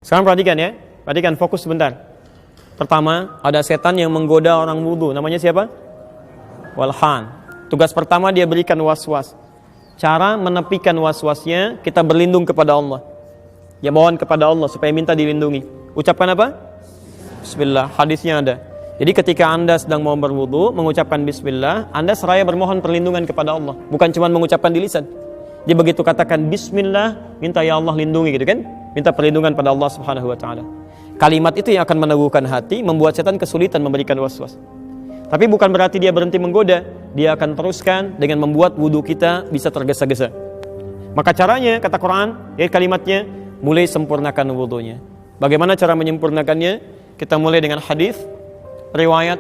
Sekarang perhatikan ya. Perhatikan, fokus sebentar. Pertama, ada setan yang menggoda orang wudu. Namanya siapa? Walhan. Tugas pertama dia berikan was-was. Cara menepikan was-wasnya, kita berlindung kepada Allah. Ya, mohon kepada Allah supaya minta dilindungi. Ucapkan apa? Bismillah. Hadisnya ada. Jadi ketika Anda sedang mau berwudu, mengucapkan bismillah, Anda seraya bermohon perlindungan kepada Allah. Bukan cuma mengucapkan di lisan. Dia begitu katakan bismillah, minta ya Allah lindungi gitu kan? Minta perlindungan pada Allah Subhanahu wa taala. Kalimat itu yang akan meneguhkan hati, membuat setan kesulitan memberikan was-was. Tapi bukan berarti dia berhenti menggoda. Dia akan teruskan dengan membuat wudu kita bisa tergesa-gesa. Maka caranya, kata Quran, kalimatnya, mulai sempurnakan wudunya. Bagaimana cara menyempurnakannya? Kita mulai dengan hadis riwayat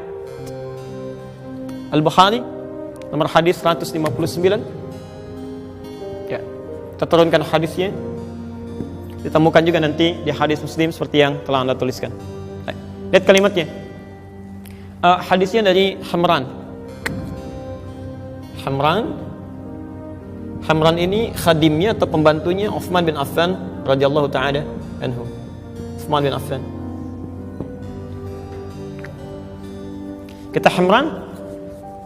Al-Bukhari nomor hadis 159. Ya, kita turunkan hadisnya. Ditemukan juga nanti di hadis Muslim seperti yang telah Anda tuliskan. Lihat kalimatnya. Hadisnya dari Hamran. Hamran ini khadimnya atau pembantunya Utsman bin Affan radhiyallahu taala anhu. Utsman bin Affan. Kata Hamran,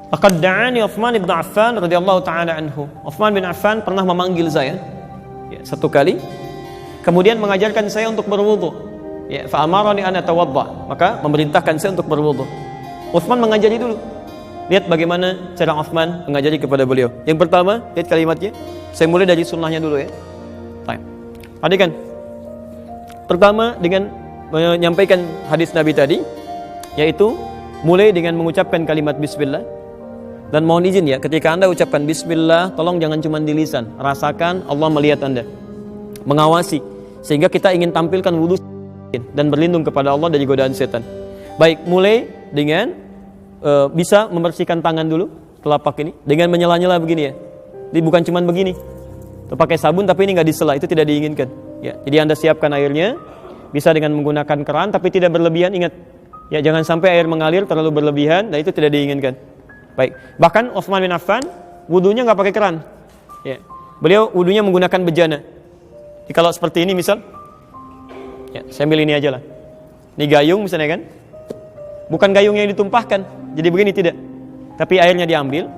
laqad da'ani Utsman bin Affan radhiyallahu taala anhu. Utsman bin Affan pernah memanggil saya satu kali, kemudian mengajarkan saya untuk berwudu. Ya, fa amarani an atawadda, maka memerintahkan saya untuk berwudu. Utsman mengajari dulu. Lihat bagaimana cara Utsman mengajari kepada beliau. Yang pertama, lihat kalimatnya. Saya mulai dari sunnahnya dulu ya. Baik. Perhatikan. Pertama dengan menyampaikan hadis Nabi tadi, yaitu mulai dengan mengucapkan kalimat bismillah. Dan mohon izin ya, ketika Anda ucapkan bismillah, tolong jangan cuma di lisan. Rasakan Allah melihat Anda, mengawasi, sehingga kita ingin tampilkan wudu dan berlindung kepada Allah dari godaan setan. Baik, mulai dengan bisa membersihkan tangan dulu, telapak ini, dengan menyela-nyela begini ya. Jadi bukan cuma begini, pakai sabun tapi ini nggak disela, itu tidak diinginkan. Ya, jadi Anda siapkan airnya, bisa dengan menggunakan keran tapi tidak berlebihan. Ingat, ya jangan sampai air mengalir terlalu berlebihan, dan itu tidak diinginkan. Baik, bahkan Utsman bin Affan wudunya nggak pakai keran. Ya, beliau wudunya menggunakan bejana. Jadi kalau seperti ini misal, ya saya ambil ini aja lah. Ini gayung misalnya kan, bukan gayung yang ditumpahkan. Jadi begini tidak, tapi airnya diambil.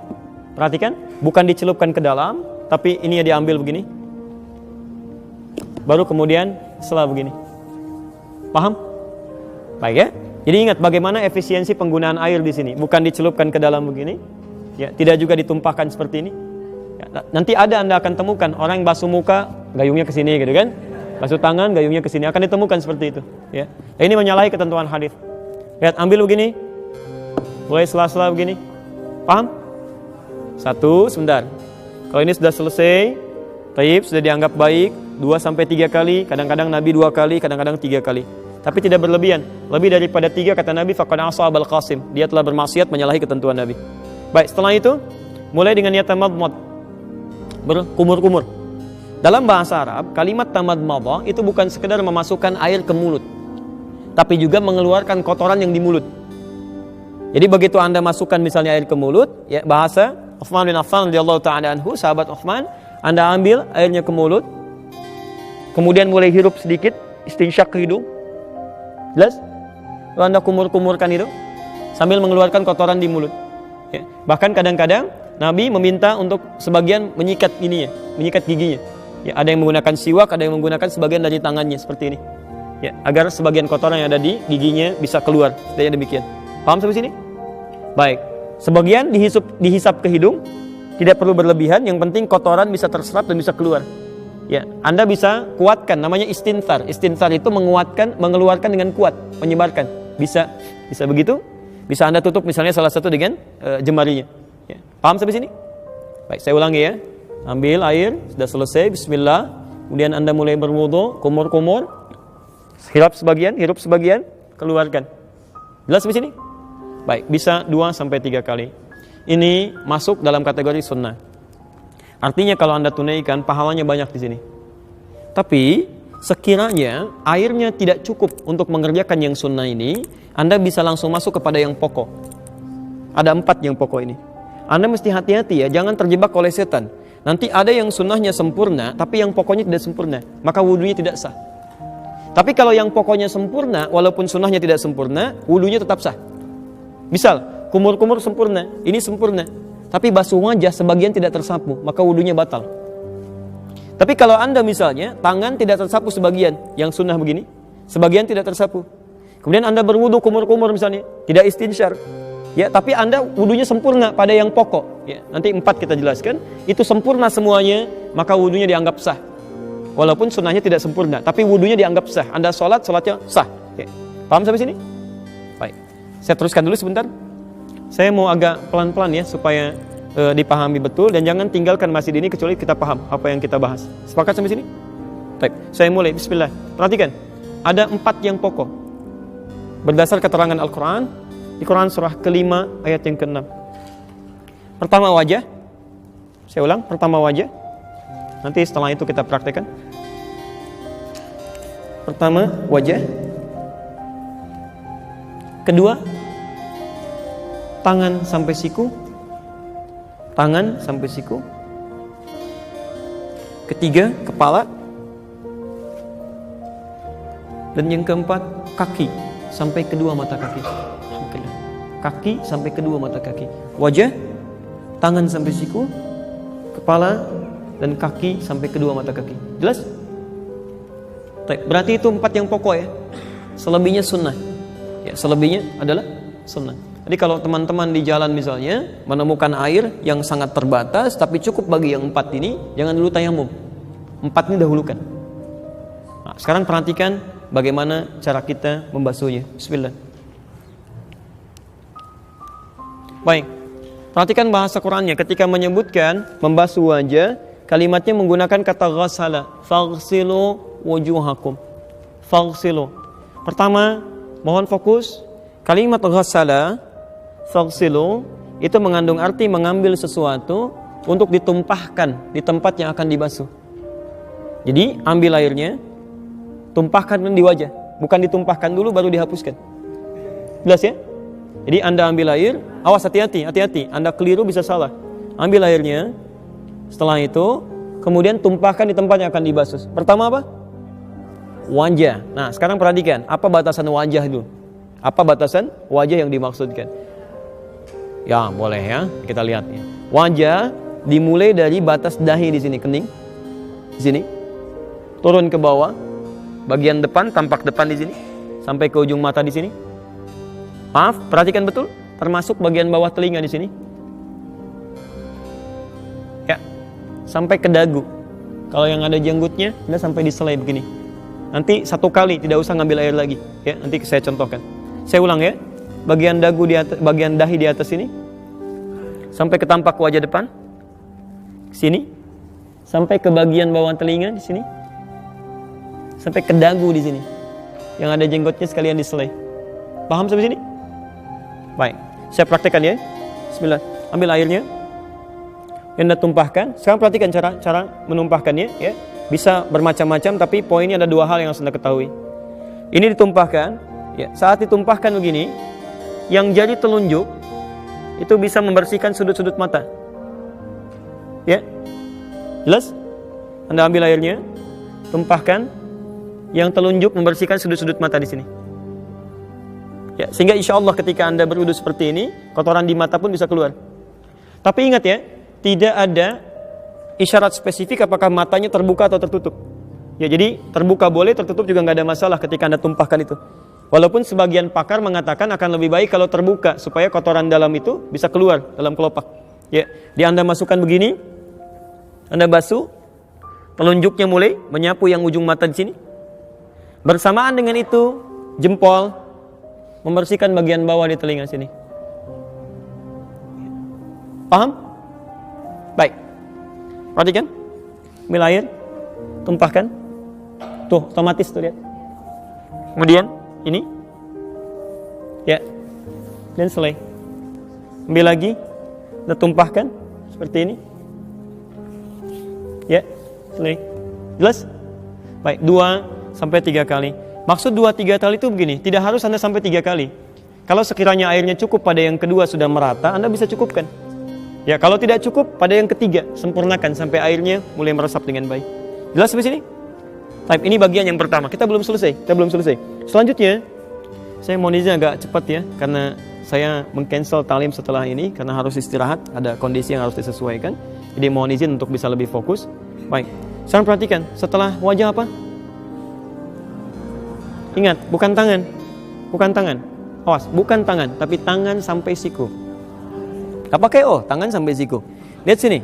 Perhatikan, bukan dicelupkan ke dalam, tapi ini ya diambil begini. Baru kemudian setelah begini. Paham? Baik ya. Jadi ingat bagaimana efisiensi penggunaan air di sini. Bukan dicelupkan ke dalam begini, ya, tidak juga ditumpahkan seperti ini. Ya, nanti Anda akan temukan orang yang basuh muka, gayungnya ke sini gitu kan. Basuh tangan, gayungnya ke sini, akan ditemukan seperti itu. Ya. Ini menyalahi ketentuan hadis. Lihat, ambil begini, mulai sela-sela begini. Paham? Satu, sebentar. Kalau ini sudah selesai, taib, sudah dianggap baik, 2-3 kali, kadang-kadang Nabi 2 kali, kadang-kadang 3 kali. Tapi tidak berlebihan. Lebih daripada 3 kata Nabi, faqad asa Abul Qasim. Dia telah bermaksiat menyalahi ketentuan Nabi. Baik, setelah itu, mulai dengan niat tamadmad, berkumur-kumur. Dalam bahasa Arab, kalimat tamadmadah itu bukan sekedar memasukkan air ke mulut, tapi juga mengeluarkan kotoran yang di mulut. Jadi begitu Anda masukkan misalnya air ke mulut, ya bahasa Utsman bin Affan radhiyallahu taala anhu, sahabat Utsman, Anda ambil airnya ke mulut, kemudian mulai hirup sedikit, istinsyak ke hidung. Jelas? Lalu Anda kumur-kumurkan itu sambil mengeluarkan kotoran di mulut. Ya. Bahkan kadang-kadang Nabi meminta untuk sebagian menyikat ininya, menyikat giginya. Ya, ada yang menggunakan siwak, ada yang menggunakan sebagian dari tangannya seperti ini. Ya, agar sebagian kotoran yang ada di giginya bisa keluar. Seperti demikian. Paham sampai sini? Baik. Sebagian dihisap ke hidung, tidak perlu berlebihan, yang penting kotoran bisa terserap dan bisa keluar. Ya, Anda bisa kuatkan, namanya istinthar. Istinthar itu menguatkan, mengeluarkan dengan kuat, menyebarkan. Bisa begitu. Bisa Anda tutup misalnya salah satu dengan jemarinya. Ya. Paham sampai sini? Baik, saya ulangi ya. Ambil air, sudah selesai, bismillah. Kemudian Anda mulai berwudu, kumur-kumur. Hirup sebagian, keluarkan. Jelas sampai sini? Baik, bisa 2-3 kali. Ini masuk dalam kategori sunnah. Artinya kalau Anda tunaikan, pahalanya banyak di sini. Tapi sekiranya airnya tidak cukup untuk mengerjakan yang sunnah ini, Anda bisa langsung masuk kepada yang pokok. Ada 4 yang pokok ini. Anda mesti hati-hati ya, jangan terjebak oleh setan. Nanti ada yang sunnahnya sempurna, tapi yang pokoknya tidak sempurna, maka wudunya tidak sah. Tapi kalau yang pokoknya sempurna, walaupun sunnahnya tidak sempurna, wudunya tetap sah. Misal, kumur-kumur sempurna, ini sempurna, tapi basuh wajah sebagian tidak tersapu, maka wudunya batal. Tapi kalau Anda misalnya, tangan tidak tersapu sebagian, yang sunnah begini, sebagian tidak tersapu. Kemudian Anda berwudu kumur-kumur misalnya, tidak istinsyar. Ya, tapi Anda wudunya sempurna pada yang pokok. Ya, nanti 4 kita jelaskan, itu sempurna semuanya, maka wudunya dianggap sah. Walaupun sunnahnya tidak sempurna, tapi wudunya dianggap sah. Anda sholat, sholatnya sah. Ya. Paham sampai sini? Baik. Saya teruskan dulu sebentar. Saya mau agak pelan-pelan ya, supaya dipahami betul, dan jangan tinggalkan masjid ini kecuali kita paham apa yang kita bahas. Sepakat sampai sini? Baik, saya mulai. Bismillah. Perhatikan, ada 4 yang pokok berdasar keterangan Al-Quran di Quran surah kelima ayat yang ke-6. Pertama wajah. Saya ulang, pertama wajah. Nanti setelah itu kita praktekkan. Pertama wajah. Kedua, tangan sampai siku. Tangan sampai siku. Ketiga, kepala. Dan yang keempat, kaki sampai kedua mata kaki. Alhamdulillah. Kaki sampai kedua mata kaki. Wajah, tangan sampai siku, kepala, dan kaki sampai kedua mata kaki. Jelas? Berarti itu 4 yang pokok ya. Selebihnya sunnah. Ya, selebihnya adalah sunnah. Jadi kalau teman-teman di jalan misalnya menemukan air yang sangat terbatas tapi cukup bagi yang 4 ini, jangan dulu tayamum. 4 ini dahulukan. Nah, sekarang perhatikan bagaimana cara kita membasuhnya. Bismillah. Baik. Perhatikan bahasa Qur'annya ketika menyebutkan membasuh wajah, kalimatnya menggunakan kata ghassala. Faghsilu wujuhakum. Faghsilu. Pertama, mohon fokus. Kalimat ghassala, faghsilu itu mengandung arti mengambil sesuatu untuk ditumpahkan di tempat yang akan dibasuh. Jadi ambil airnya, tumpahkan di wajah, bukan ditumpahkan dulu baru dihapuskan. Jelas ya? Jadi Anda ambil air, awas hati-hati, Anda keliru bisa salah. Ambil airnya, setelah itu kemudian tumpahkan di tempat yang akan dibasuh. Pertama apa? Wajah. Nah sekarang perhatikan, apa batasan wajah dulu? Apa batasan wajah yang dimaksudkan? Ya boleh ya, kita lihat ya. Wajah dimulai dari batas dahi di sini, kening, di sini, turun ke bawah, bagian depan, tampak depan di sini, sampai ke ujung mata di sini. Maaf, perhatikan betul, termasuk bagian bawah telinga di sini. Ya, sampai ke dagu. Kalau yang ada jenggotnya, udah sampai di selai begini. Nanti 1 kali, tidak usah ngambil air lagi. Ya, nanti saya contohkan. Saya ulang ya. Bagian dagu di atas, bagian dahi di atas sini, sampai ke tampak wajah depan, sini, sampai ke bagian bawah telinga di sini, sampai ke dagu di sini. Yang ada jenggotnya sekalian diselai. Paham sampai sini? Baik, saya praktekkan ya. Bismillah. Ambil airnya, yang Anda tumpahkan. Sekarang perhatikan cara menumpahkannya ya. Bisa bermacam-macam, tapi poinnya ada 2 hal yang harus Anda ketahui. Ini ditumpahkan, ya. Saat ditumpahkan begini, yang jari telunjuk itu bisa membersihkan sudut-sudut mata. Ya. Jelas? Anda ambil airnya, tumpahkan, yang telunjuk membersihkan sudut-sudut mata di sini. Ya, sehingga insya Allah ketika Anda berwudu seperti ini, kotoran di mata pun bisa keluar. Tapi ingat ya, tidak ada isyarat spesifik apakah matanya terbuka atau tertutup. Ya, jadi terbuka boleh, tertutup juga nggak ada masalah ketika Anda tumpahkan itu. Walaupun sebagian pakar mengatakan akan lebih baik kalau terbuka supaya kotoran dalam itu bisa keluar dalam kelopak. Ya, di Anda masukkan begini, Anda basuh, telunjuknya mulai menyapu yang ujung mata di sini. Bersamaan dengan itu, jempol membersihkan bagian bawah di telinga sini. Paham? Baik. Perhatikan. Ambil air, tumpahkan. Tuh, otomatis tuh lihat. Kemudian ini, ya, dan selesai. Ambil lagi, dan tumpahkan seperti ini, ya, selesai. Jelas? Baik, 2-3 kali. Maksud 2-3 kali itu begini, tidak harus Anda sampai 3 kali. Kalau sekiranya airnya cukup pada yang kedua sudah merata, Anda bisa cukupkan. Ya, kalau tidak cukup pada yang ketiga, sempurnakan sampai airnya mulai meresap dengan baik. Jelas sampai sini? Baik, ini bagian yang pertama. Kita belum selesai. Selanjutnya, saya mau izin agak cepat ya, karena saya meng-cancel talim setelah ini karena harus istirahat, ada kondisi yang harus disesuaikan. Jadi mohon izin untuk bisa lebih fokus. Baik, sekarang perhatikan, setelah wajah apa? Ingat, bukan tangan. Awas, bukan tangan, tapi tangan sampai siku. Gak pakai tangan sampai siku. Lihat sini.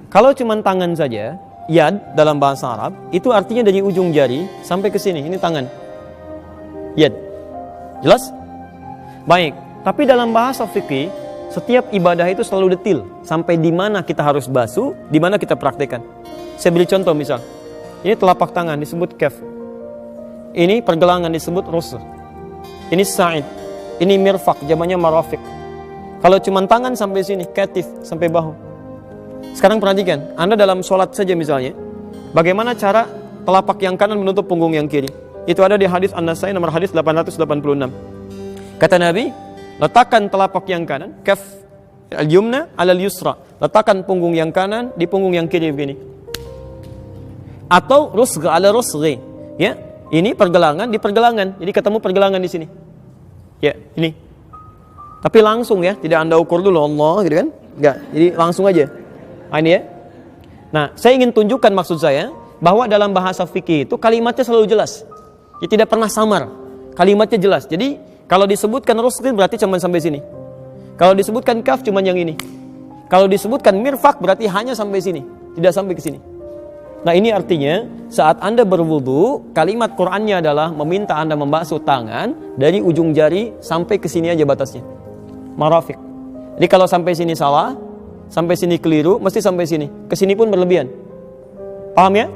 Kalau cuma tangan saja, yad dalam bahasa Arab, itu artinya dari ujung jari sampai ke sini. Ini tangan. Yad. Jelas? Baik, tapi dalam bahasa fikih, setiap ibadah itu selalu detil. Sampai di mana kita harus basuh, di mana kita praktekkan. Saya beri contoh misal. Ini telapak tangan disebut kaf. Ini pergelangan disebut rusl. Ini sa'id. Ini mirfaq, jamannya marafiq. Kalau cuma tangan sampai sini, katif, sampai bahu. Sekarang perhatikan, Anda dalam sholat saja misalnya, bagaimana cara telapak yang kanan menutup punggung yang kiri. Itu ada di hadis An-Nasai nomor hadis 886. Kata Nabi, letakkan telapak yang kanan, kaf al-yumna alal yusra. Letakkan punggung yang kanan di punggung yang kiri begini. Atau rusgha ala rusghi. Ya, ini pergelangan di pergelangan. Jadi ketemu pergelangan di sini. Ya, ini. Tapi langsung ya, tidak Anda ukur dulu Allah gitu kan? Enggak. Jadi langsung aja. Nah, ini ya. Nah, saya ingin tunjukkan maksud saya bahwa dalam bahasa fikih itu kalimatnya selalu jelas. Jadi tidak pernah samar. Kalimatnya jelas. Jadi kalau disebutkan rusghi berarti cuma sampai sini. Kalau disebutkan kaf cuma yang ini. Kalau disebutkan mirfaq berarti hanya sampai sini, tidak sampai ke sini. Nah, ini artinya saat Anda berwudu, kalimat Qur'annya adalah meminta Anda membasuh tangan dari ujung jari sampai ke sini aja batasnya. Marafiq. Jadi kalau sampai sini salah, sampai sini keliru, mesti sampai sini. Ke sini pun berlebihan. Paham ya?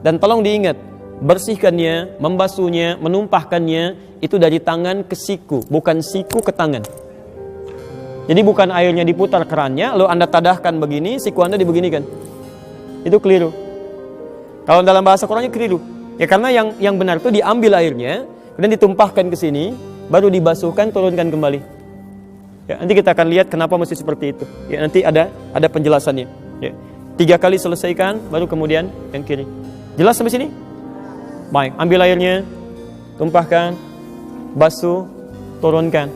Dan tolong diingat, bersihkannya, membasuhnya, menumpahkannya itu dari tangan ke siku, bukan siku ke tangan. Jadi bukan airnya diputar kerannya, lalu Anda tadahkan begini, siku Anda dibeginikan. Itu keliru. Kalau dalam bahasa Qur'annya keliru. Ya karena yang benar itu diambil airnya, kemudian ditumpahkan ke sini, baru dibasuhkan, turunkan kembali. Ya, nanti kita akan lihat kenapa mesti seperti itu. Ya, nanti ada penjelasannya. Ya. 3 kali selesaikan, baru kemudian yang kiri. Jelas sampai sini? Baik, ambil airnya, tumpahkan, basuh, turunkan.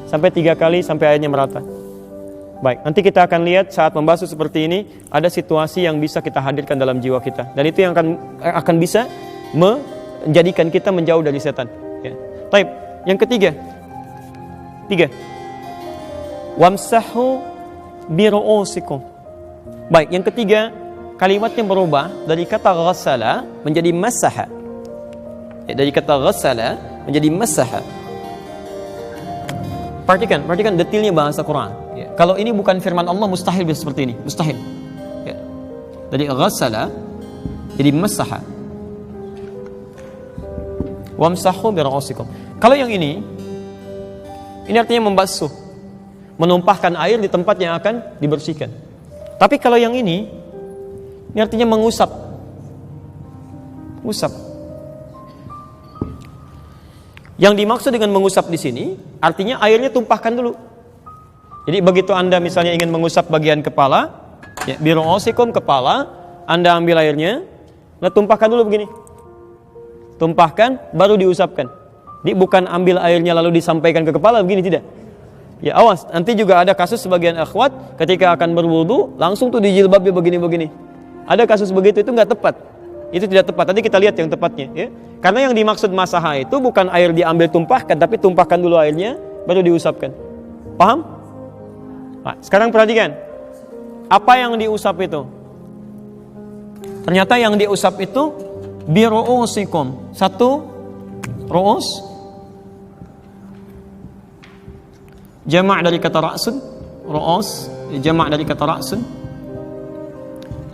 Sampai 3 kali sampai airnya merata. Baik, nanti kita akan lihat saat membasuh seperti ini, ada situasi yang bisa kita hadirkan dalam jiwa kita. Dan itu yang akan bisa menjadikan kita menjauh dari setan. Ya. Baik, yang ketiga. 3. Wamsahu biru'usikum. Baik, yang ketiga, kalimatnya berubah dari kata ghassala menjadi masaha. Ya, dari kata ghassala menjadi masaha. Perhatikan detailnya bahasa Quran. Ya. Kalau ini bukan firman Allah, mustahil bisa seperti ini, mustahil. Ya. Dari ghassala jadi masaha. Wamsahu biru'usikum. Kalau yang ini artinya membasuh, menumpahkan air di tempat yang akan dibersihkan. Tapi kalau yang ini artinya mengusap. Usap. Yang dimaksud dengan mengusap di sini artinya airnya tumpahkan dulu. Jadi begitu Anda misalnya ingin mengusap bagian kepala, ya, biru'usikum kepala, Anda ambil airnya, lalu tumpahkan dulu begini. Tumpahkan baru diusapkan. Jadi bukan ambil airnya lalu disampaikan ke kepala begini, tidak. Ya awas, nanti juga ada kasus sebagian akhwat ketika akan berwudu langsung tuh di jilbabnya begini-begini. Ada kasus begitu, itu nggak tepat. Itu tidak tepat. Nanti kita lihat yang tepatnya, ya. Karena yang dimaksud masaha itu bukan air diambil tumpahkan, tapi tumpahkan dulu airnya baru diusapkan. Paham? Nah, sekarang perhatikan. Apa yang diusap itu? Ternyata yang diusap itu biru'usikum. 1 ru'us, jamak dari kata ra'sun, ru'us, jamak dari kata ra'sun,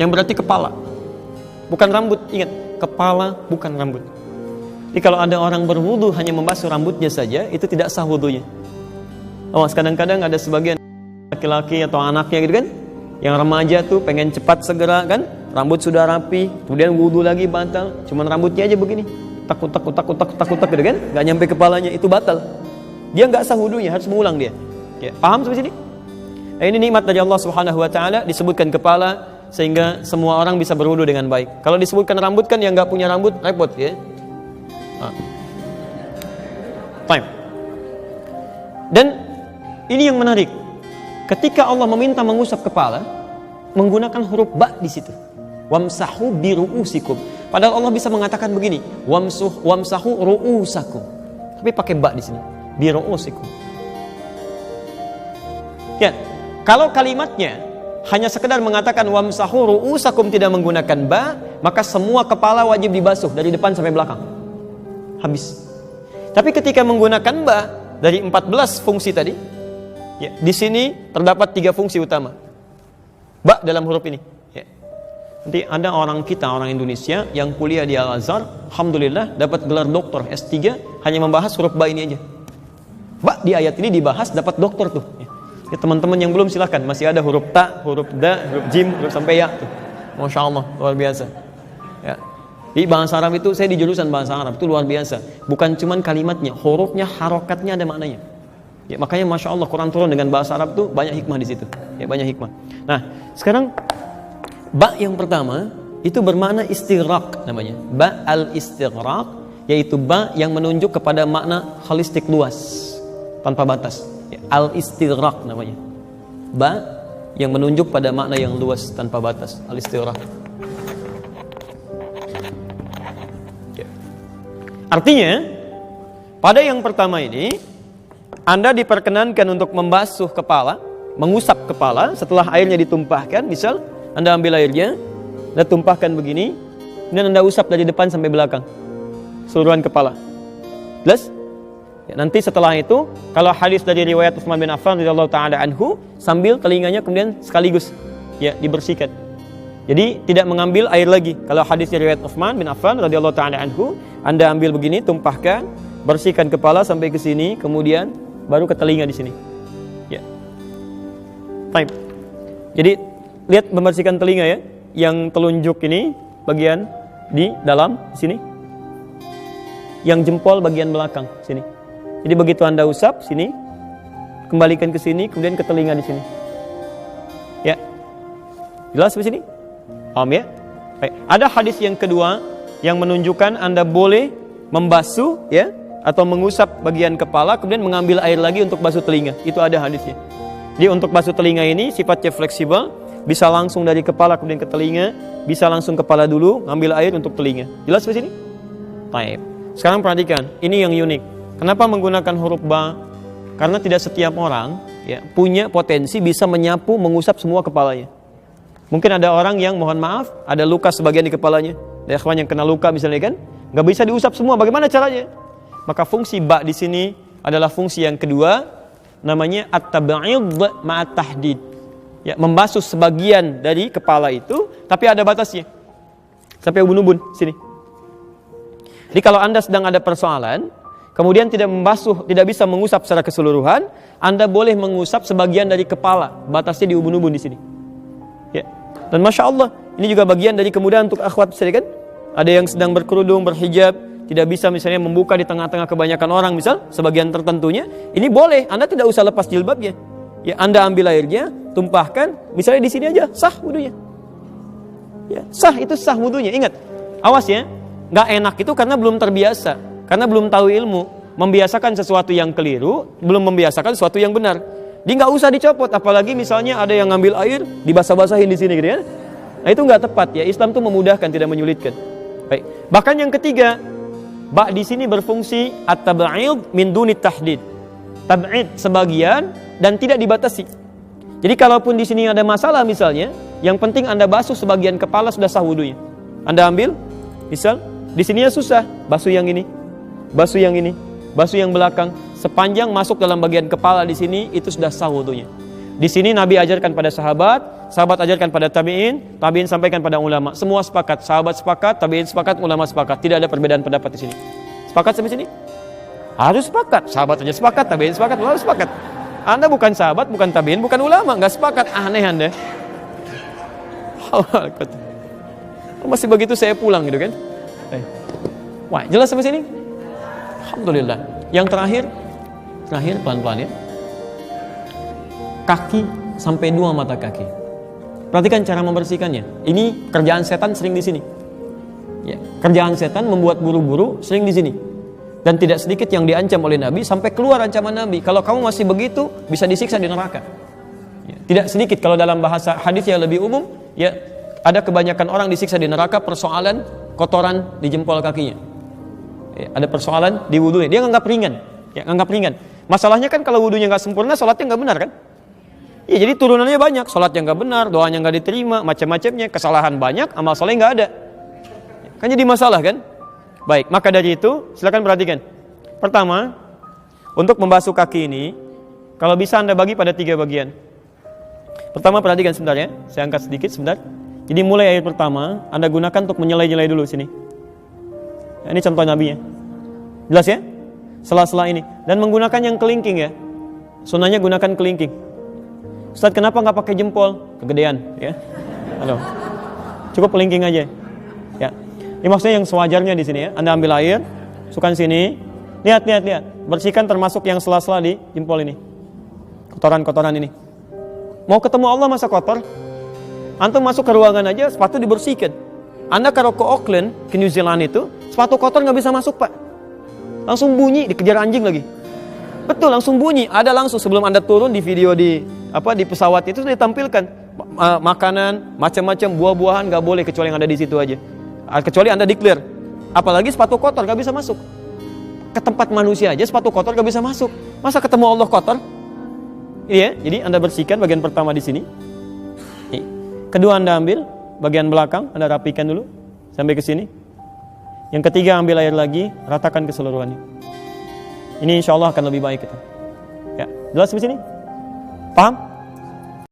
yang berarti kepala, bukan rambut. Ingat, kepala bukan rambut. Jadi kalau ada orang berwudu hanya membasuh rambutnya saja, itu tidak sah wudunya. Kadang-kadang ada sebagian laki-laki atau anaknya gitu kan, yang remaja tuh pengen cepat segera kan, rambut sudah rapi, kemudian wudu lagi batal, cuman rambutnya aja begini, takut gitu kan, nggak nyampe kepalanya, itu batal. Dia nggak sah wudunya, harus mengulang dia. Ya, paham sampai sini? Ini nikmat dari Allah Subhanahu wa taala, disebutkan kepala, sehingga semua orang bisa berwudu dengan baik. Kalau disebutkan rambut kan yang nggak punya rambut repot ya. Time. Dan ini yang menarik. Ketika Allah meminta mengusap kepala, menggunakan huruf ba di situ. Wamsahu bi ru'usikum. Padahal Allah bisa mengatakan begini, wamsahu ru'usakum. Tapi pakai ba di sini. Bi ru'usikum. Ya, kalau kalimatnya hanya sekedar mengatakan wamsahu ru'usakum tidak menggunakan ba, maka semua kepala wajib dibasuh dari depan sampai belakang. Habis. Tapi ketika menggunakan ba dari 14 fungsi tadi, ya, di sini terdapat 3 fungsi utama. Ba dalam huruf ini. Ya. Nanti ada orang kita, orang Indonesia yang kuliah di Al-Azhar, alhamdulillah dapat gelar doktor S3 hanya membahas huruf ba ini aja. Ba di ayat ini dibahas dapat doktor tuh. Ya, teman-teman yang belum silahkan, masih ada huruf ta, huruf da, huruf jim, huruf sampai ya tuh. Masya Allah, luar biasa. Ya. Di bahasa Arab itu, saya di jurusan bahasa Arab itu luar biasa. Bukan cuman kalimatnya, hurufnya, harokatnya ada maknanya. Ya, makanya Masya Allah Quran turun dengan bahasa Arab tuh banyak hikmah di situ. Ya, banyak hikmah. Nah, sekarang ba yang pertama itu bermakna istighraq namanya. Ba al-istighraq, yaitu ba yang menunjuk kepada makna holistik luas, tanpa batas. Ya, al-istighraq namanya. Ba yang menunjuk pada makna yang luas tanpa batas, al-istighraq. Artinya, pada yang pertama ini, Anda diperkenankan untuk membasuh kepala, mengusap kepala setelah airnya ditumpahkan. Misal, Anda ambil airnya, Anda tumpahkan begini, kemudian Anda usap dari depan sampai belakang, seluruhan kepala. Jelas? Ya, nanti setelah itu, kalau hadis dari riwayat Utsman bin Affan radhiyallahu taala anhu, sambil telinganya kemudian sekaligus ya dibersihkan. Jadi tidak mengambil air lagi. Kalau hadis dari riwayat Utsman bin Affan radhiyallahu taala anhu, Anda ambil begini, tumpahkan, bersihkan kepala sampai ke sini, kemudian baru ke telinga di sini. Ya. Baik. Jadi lihat membersihkan telinga ya, yang telunjuk ini bagian di dalam sini. Yang jempol bagian belakang sini. Jadi begitu Anda usap sini, kembalikan ke sini, kemudian ke telinga di sini. Ya. Jelas di sini? Paham ya? Baik. Ada hadis yang kedua yang menunjukkan Anda boleh membasuh ya atau mengusap bagian kepala kemudian mengambil air lagi untuk basuh telinga. Itu ada hadisnya. Jadi untuk basuh telinga ini sifatnya fleksibel, bisa langsung dari kepala kemudian ke telinga, bisa langsung kepala dulu ngambil air untuk telinga. Jelas di sini? Baik. Sekarang perhatikan, ini yang unik. Kenapa menggunakan huruf ba? Karena tidak setiap orang ya punya potensi bisa menyapu, mengusap semua kepalanya. Mungkin ada orang yang mohon maaf ada luka sebagian di kepalanya, ada ikhwan yang kena luka misalnya kan, nggak bisa diusap semua. Bagaimana caranya? Maka fungsi ba di sini adalah fungsi yang kedua, namanya at-tab'id ma'at tahdid. Ya, membasuh sebagian dari kepala itu, tapi ada batasnya. Sampai ubun-ubun sini. Jadi kalau Anda sedang ada persoalan, kemudian tidak membasuh, tidak bisa mengusap secara keseluruhan, Anda boleh mengusap sebagian dari kepala, batasnya di ubun-ubun di sini. Ya. Dan Masya Allah, ini juga bagian dari kemudahan untuk akhwat misalnya kan. Ada yang sedang berkerudung, berhijab, tidak bisa misalnya membuka di tengah-tengah kebanyakan orang misal, sebagian tertentunya, ini boleh, Anda tidak usah lepas jilbabnya. Ya, Anda ambil airnya, tumpahkan, misalnya di sini aja, sah wudunya. Ya, sah, itu sah wudunya. Ingat, awas ya, nggak enak itu karena belum terbiasa, karena belum tahu ilmu, membiasakan sesuatu yang keliru, belum membiasakan sesuatu yang benar. Dia nggak usah dicopot, apalagi misalnya ada yang ngambil air dibasah-basahin di sini gitu ya. Nah itu nggak tepat ya. Islam tuh memudahkan, tidak menyulitkan. Baik. Bahkan yang ketiga, ba di sini berfungsi at-tab'id min duni tahdid. Tab'id sebagian dan tidak dibatasi. Jadi kalaupun di sini ada masalah misalnya, yang penting Anda basuh sebagian kepala sudah sah wudunya. Anda ambil, misal di sininya susah, basuh yang ini, basuh yang ini, basuh yang belakang. Sepanjang masuk dalam bagian kepala di sini, itu sudah sah wudunya. Di sini Nabi ajarkan pada sahabat, sahabat ajarkan pada tabi'in, tabi'in sampaikan pada ulama. Semua sepakat, sahabat sepakat, tabi'in sepakat, ulama sepakat. Tidak ada perbedaan pendapat di sini. Sepakat sampai sini? Harus sepakat. Sahabat saja sepakat, tabi'in sepakat, ulama sepakat. Anda bukan sahabat, bukan tabi'in, bukan ulama, nggak sepakat. Aneh Anda. Masih begitu saya pulang gitu kan? Wah, jelas sampai sini? Alhamdulillah. Yang terakhir pelan-pelan ya. Kaki sampai 2 mata kaki. Perhatikan cara membersihkannya. Ini kerjaan setan sering di sini. Ya, kerjaan setan membuat buru-buru sering di sini. Dan tidak sedikit yang diancam oleh Nabi sampai keluar ancaman Nabi. Kalau kamu masih begitu, bisa disiksa di neraka. Ya, tidak sedikit kalau dalam bahasa hadis yang lebih umum, ya ada kebanyakan orang disiksa di neraka persoalan kotoran di jempol kakinya. Ya, ada persoalan di wudunya. Dia nganggap ringan. Ya, nganggap ringan. Masalahnya kan kalau wudunya nggak sempurna, sholatnya nggak benar kan? Ya, jadi turunannya banyak, sholatnya nggak benar, doanya nggak diterima, macam-macamnya, kesalahan banyak, amal soleh nggak ada. Kan jadi masalah kan? Baik, maka dari itu silakan perhatikan. Pertama, untuk membasuh kaki ini, kalau bisa Anda bagi pada 3 bagian. Pertama perhatikan sebentar ya, saya angkat sedikit sebentar. Jadi mulai air pertama, Anda gunakan untuk menyelai-nyelai dulu sini. Ini contoh Nabi ya. Jelas ya? Sela-sela ini. Dan menggunakan yang kelingking ya. Sunnahnya gunakan kelingking. Ustaz, kenapa nggak pakai jempol? Kegedean ya. Halo. Cukup kelingking aja. Ya. Ini maksudnya yang sewajarnya di sini ya. Anda ambil air, masukkan sini. Lihat. Bersihkan termasuk yang sela-sela di jempol ini. Kotoran-kotoran ini. Mau ketemu Allah masa kotor? Antum masuk ke ruangan aja, sepatu dibersihkan. Anda kalau ke Auckland, ke New Zealand itu, sepatu kotor nggak bisa masuk pak. Langsung bunyi, dikejar anjing lagi. Betul, langsung bunyi. Ada langsung sebelum Anda turun di video di pesawat itu sudah ditampilkan makanan, macam-macam buah-buahan nggak boleh kecuali yang ada di situ aja. Kecuali Anda declare. Apalagi sepatu kotor nggak bisa masuk. Ke tempat manusia aja sepatu kotor nggak bisa masuk. Masa ketemu Allah kotor? Iya, jadi Anda bersihkan bagian pertama di sini. Kedua Anda ambil bagian belakang, Anda rapikan dulu sampai ke sini. Yang ketiga ambil air lagi, ratakan keseluruhannya. Ini insya Allah akan lebih baik itu. Ya, jelas di sini? Paham?